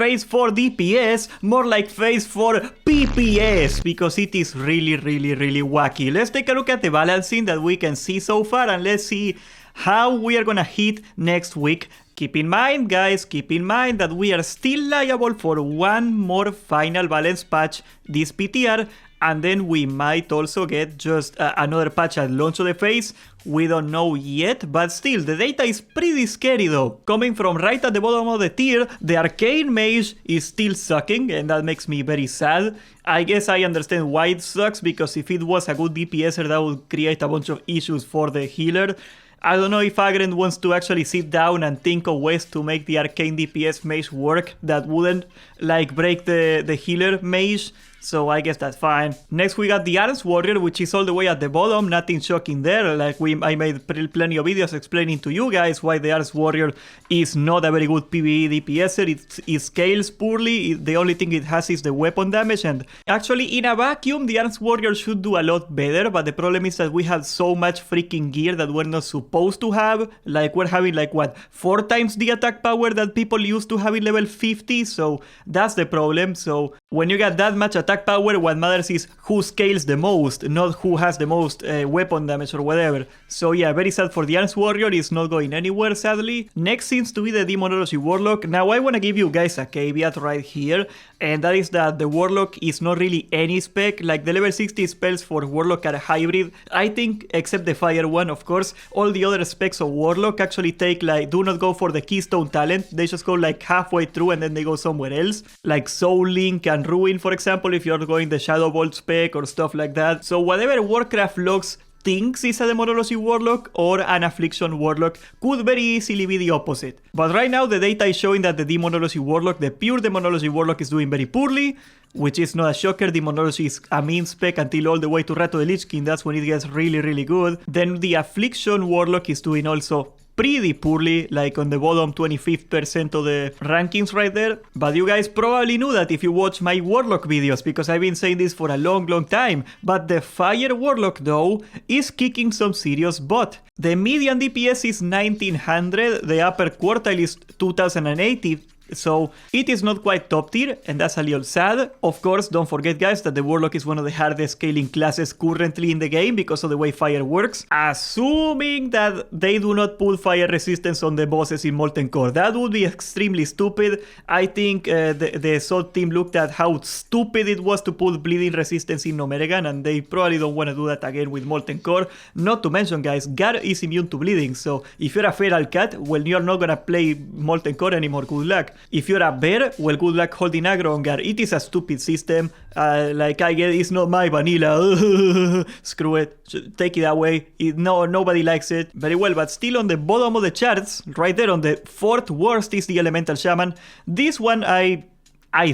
phase 4 DPS, more like phase 4 PPS, because it is really wacky. Let's take a look at the balancing that we can see so far, and let's see how we are gonna hit next week. Keep in mind, guys, keep in mind that we are still liable for one more final balance patch this PTR, and then we might also get just another patch at launch of the phase. We don't know yet, but still, the data is pretty scary though. Coming from right at the bottom of the tier, the Arcane Mage is still sucking, and that makes me very sad. I guess I understand why it sucks, because if it was a good DPSer, that would create a bunch of issues for the healer. I don't know if Agrent wants to actually sit down and think of ways to make the Arcane DPS Mage work that wouldn't like break the healer Mage. So I guess that's fine. Next we got the Arms Warrior, which is all the way at the bottom. Nothing shocking there. Like I made plenty of videos explaining to you guys why the Arms Warrior is not a very good PvE DPSer. It scales poorly. The only thing it has is the weapon damage. And actually in a vacuum, the Arms Warrior should do a lot better. But the problem is that we have so much freaking gear that we're not supposed to have. Like we're having like what, 4 times the attack power that people used to have in level 50. So that's the problem. So when you got that much attack power, what matters is who scales the most, not who has the most weapon damage or whatever. So yeah, very sad for the Arms Warrior. It's not going anywhere, sadly. Next seems to be the Demonology Warlock. Now I want to give you guys a caveat right here, and that is that the Warlock is not really any spec. Like the level 60 spells for Warlock are hybrid, I think, except the fire one, of course. All the other specs of Warlock actually take like, do not go for the keystone talent. They just go like halfway through and then they go somewhere else. Like Soul Link and Ruin, for example, if you're going the Shadow Bolt spec or stuff like that. So whatever Warcraft logs thinks is a Demonology Warlock or an Affliction Warlock could very easily be the opposite. But right now the data is showing that the Demonology Warlock, the pure Demonology Warlock, is doing very poorly, which is not a shocker. Demonology is a mean spec until all the way to Rato the Lich King. That's when it gets really good. Then the Affliction Warlock is doing also pretty poorly, like on the bottom 25% of the rankings right there. But you guys probably knew that if you watch my Warlock videos, because I've been saying this for a long time. But the Fire Warlock though is kicking some serious butt. The median DPS is 1900, the upper quartile is 2080. So it is not quite top tier, and that's a little sad. Of course, don't forget guys that the Warlock is one of the hardest scaling classes currently in the game because of the way fire works. Assuming that they do not put fire resistance on the bosses in Molten Core. That would be extremely stupid. I think the SoD team looked at how stupid it was to put bleeding resistance in Omeregan, and they probably don't want to do that again with Molten Core. Not to mention guys, Gar is immune to bleeding, so if you're a feral cat, well, you're not gonna play Molten Core anymore, good luck. If you're a bear, well, good luck holding aggro on Gar. It is a stupid system. Like, I get it's not my vanilla. Screw it. Take it away. Nobody likes it. Very well, but still on the bottom of the charts, right there on the 4th worst is the Elemental Shaman. This one, I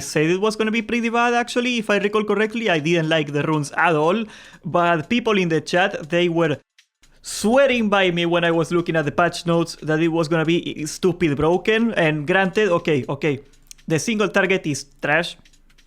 said it was going to be pretty bad, actually. If I recall correctly, I didn't like the runes at all. But people in the chat, they were swearing by me when I was looking at the patch notes that it was gonna be stupid broken. And granted, okay, the single target is trash,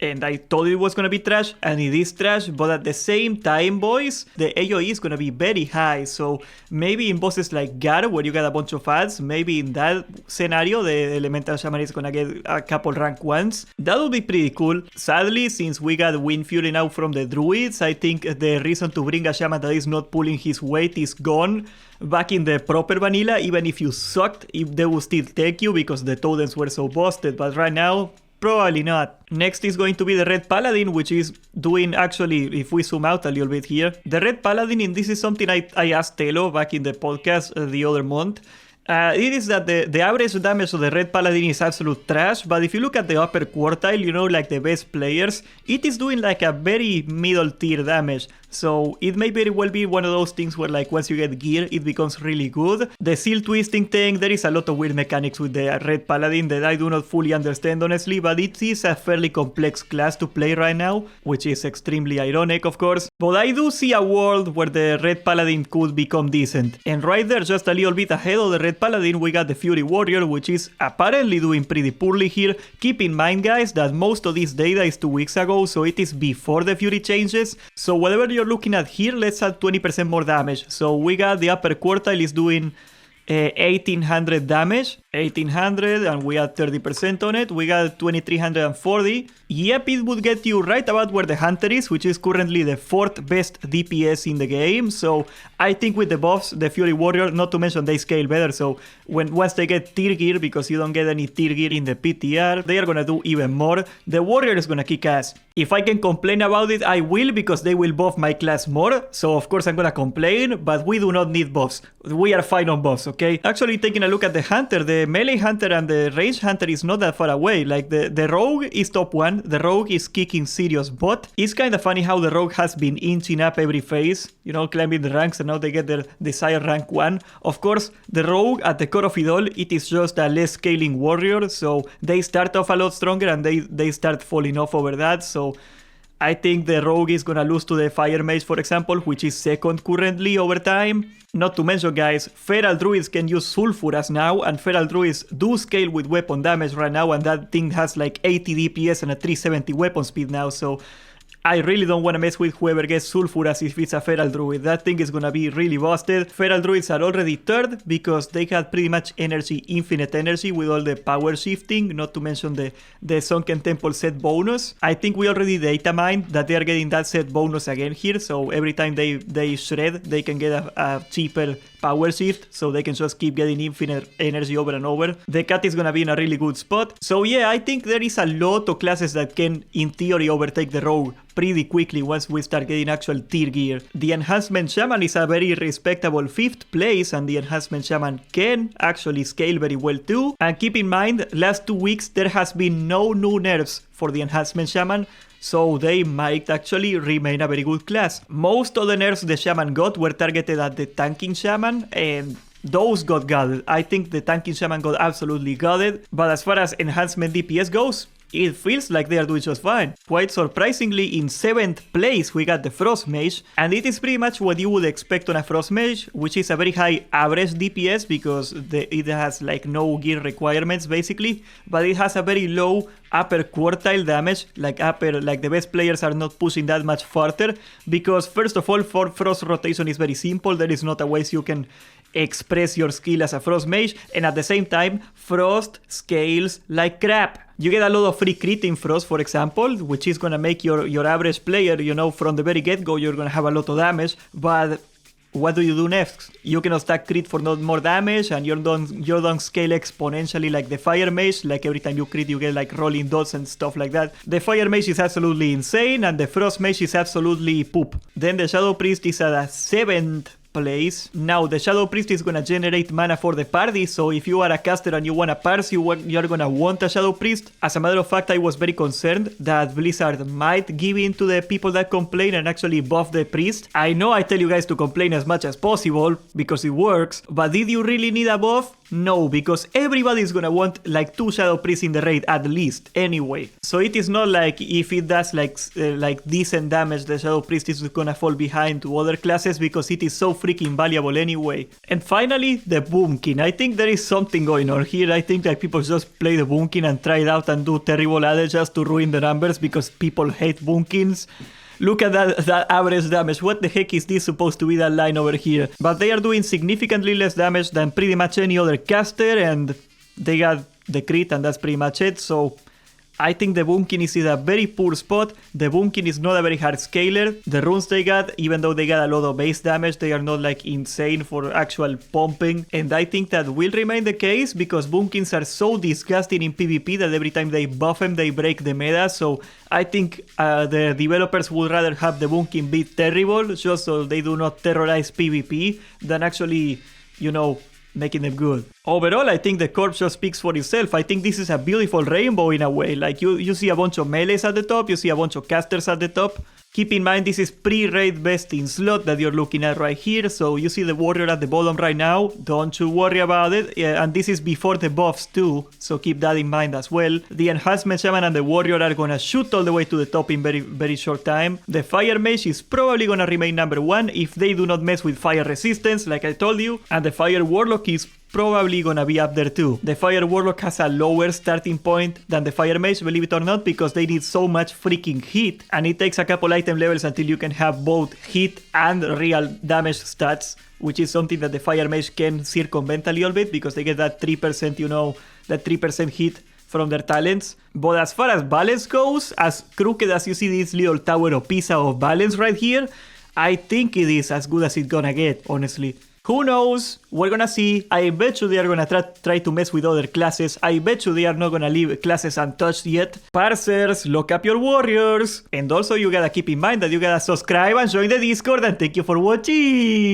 and I told it was gonna be trash, and it is trash, but at the same time, boys, the AOE is gonna be very high. So maybe in bosses like Gar, where you got a bunch of ads, maybe in that scenario, the Elemental Shaman is gonna get a couple rank 1s. That would be pretty cool. Sadly, since we got Wind Fury now from the Druids, I think the reason to bring a Shaman that is not pulling his weight is gone. Back in the proper vanilla, even if you sucked, they will still take you because the totems were so busted, but right now, probably not. Next is going to be the Red Paladin, which is doing, actually, if we zoom out a little bit here, the Red Paladin, and this is something I asked Telo back in the podcast the other month. It is that the average damage of the Red Paladin is absolute trash, but if you look at the upper quartile, you know, like the best players, it is doing like a very middle tier damage. So it may very well be one of those things where like once you get gear, it becomes really good. The seal twisting thing, there is a lot of weird mechanics with the Red Paladin that I do not fully understand honestly, but it is a fairly complex class to play right now, which is extremely ironic of course. But I do see a world where the Red Paladin could become decent. And right there, just a little bit ahead of the Red Paladin, we got the Fury Warrior, which is apparently doing pretty poorly here. Keep in mind guys that most of this data is 2 weeks ago, so it is before the Fury changes. So whatever you're looking at here, let's add 20% more damage. So we got the upper quartile is doing 1800 damage, 1800, and we add 30% on it, we got 2340. Yep, it would get you right about where the Hunter is, which is currently the 4th best DPS in the game. So I think with the buffs, the Fury Warrior, not to mention they scale better, so once they get tier gear, because you don't get any tier gear in the PTR, they are gonna do even more. The Warrior is gonna kick ass. If I can complain about it, I will, because they will buff my class more, so of course I'm gonna complain, but we do not need buffs. We are fine on buffs, okay? Actually, taking a look at the Hunter, the melee Hunter and the range Hunter is not that far away. Like, the Rogue is top 1, the Rogue is kicking serious butt. It's kind of funny how the Rogue has been inching up every phase, you know, climbing the ranks, and now they get their desired rank 1. Of course, the Rogue, at the core of it all, it is just a less scaling warrior, so they start off a lot stronger and they start falling off over that, so I think the Rogue is gonna lose to the Fire Mage, for example, which is second currently over time. Not to mention, guys, Feral Druids can use Sulfuras now, and Feral Druids do scale with weapon damage right now, and that thing has like 80 DPS and a 370 weapon speed now, so I really don't want to mess with whoever gets Sulfuras if it's a Feral Druid. That thing is gonna be really busted. Feral Druids are already third because they had pretty much infinite energy with all the power shifting, not to mention the Sunken Temple set bonus. I think we already data mined that they are getting that set bonus again here, so every time they shred, they can get a cheaper power shift, so they can just keep getting infinite energy over and over. The cat is gonna be in a really good spot. So yeah, I think there is a lot of classes that can, in theory, overtake the Rogue pretty quickly once we start getting actual tier gear. The Enhancement Shaman is a very respectable 5th place, and the Enhancement Shaman can actually scale very well too. And keep in mind, last 2 weeks there has been no new nerfs for the Enhancement Shaman, so they might actually remain a very good class. Most of the nerfs the Shaman got were targeted at the Tanking Shaman, and those got gutted. I think the Tanking Shaman got absolutely gutted, but as far as enhancement DPS goes, it feels like they are doing just fine. Quite surprisingly, in 7th place we got the Frost Mage, and it is pretty much what you would expect on a Frost Mage, which is a very high average DPS because it has like no gear requirements basically, but it has a very low upper quartile damage, like the best players are not pushing that much farther, because first of all, for Frost rotation is very simple. There is not a way you can express your skill as a Frost Mage, and at the same time, Frost scales like crap. You get a lot of free crit in Frost, for example, which is gonna make your average player, you know, from the very get-go, you're gonna have a lot of damage, but what do you do next? You cannot stack crit for not more damage, and you don't scale exponentially like the Fire Mage. Like every time you crit, you get like rolling dots and stuff like that. The Fire Mage is absolutely insane, and the Frost Mage is absolutely poop. Then the Shadow Priest is at a 7th place. Now the Shadow Priest is gonna generate mana for the party, so if you are a caster and you wanna parse, you're gonna want a Shadow Priest. As a matter of fact, I was very concerned that Blizzard might give in to the people that complain and actually buff the priest. I know I tell you guys to complain as much as possible because it works, but did you really need a buff? No, because everybody is gonna want like 2 Shadow Priests in the raid at least anyway. So it is not like if it does like decent damage, the Shadow Priest is gonna fall behind to other classes because it is so freaking valuable anyway. And finally, the Boomkin. I think there is something going on here. I think that people just play the Boomkin and try it out and do terrible added just to ruin the numbers because people hate Boomkins. Look at that average damage. What the heck is this supposed to be, that line over here? But they are doing significantly less damage than pretty much any other caster, and they got the crit, and that's pretty much it. So I think the Boomkin is in a very poor spot. The Boomkin is not a very hard scaler. The runes they got, even though they got a lot of base damage, they are not like insane for actual pumping. And I think that will remain the case because Boomkins are so disgusting in PvP that every time they buff them, they break the meta. So I think the developers would rather have the Boomkin be terrible just so they do not terrorize PvP than actually, you know, making them good. Overall, I think the corpse just speaks for itself. I think this is a beautiful rainbow in a way. Like you see a bunch of melees at the top, you see a bunch of casters at the top. Keep in mind, this is pre-raid best in slot that you're looking at right here. So you see the warrior at the bottom right now. Don't you worry about it. Yeah, and this is before the buffs too. So keep that in mind as well. The enhancement shaman and the warrior are gonna shoot all the way to the top in very, very short time. The fire mage is probably gonna remain number 1 if they do not mess with fire resistance, like I told you. And the fire warlock is probably gonna be up there too. The Fire Warlock has a lower starting point than the Fire Mage, believe it or not, because they need so much freaking hit, and it takes a couple item levels until you can have both hit and real damage stats, which is something that the Fire Mage can circumvent a little bit because they get that 3%, you know, that 3% hit from their talents. But as far as balance goes, as crooked as you see this little tower of Pisa of balance right here, I think it is as good as it's gonna get, honestly. Who knows? We're gonna see. I bet you they are gonna try to mess with other classes. I bet you they are not gonna leave classes untouched yet. Parsers, lock up your warriors. And also you gotta keep in mind that you gotta subscribe and join the Discord, and thank you for watching.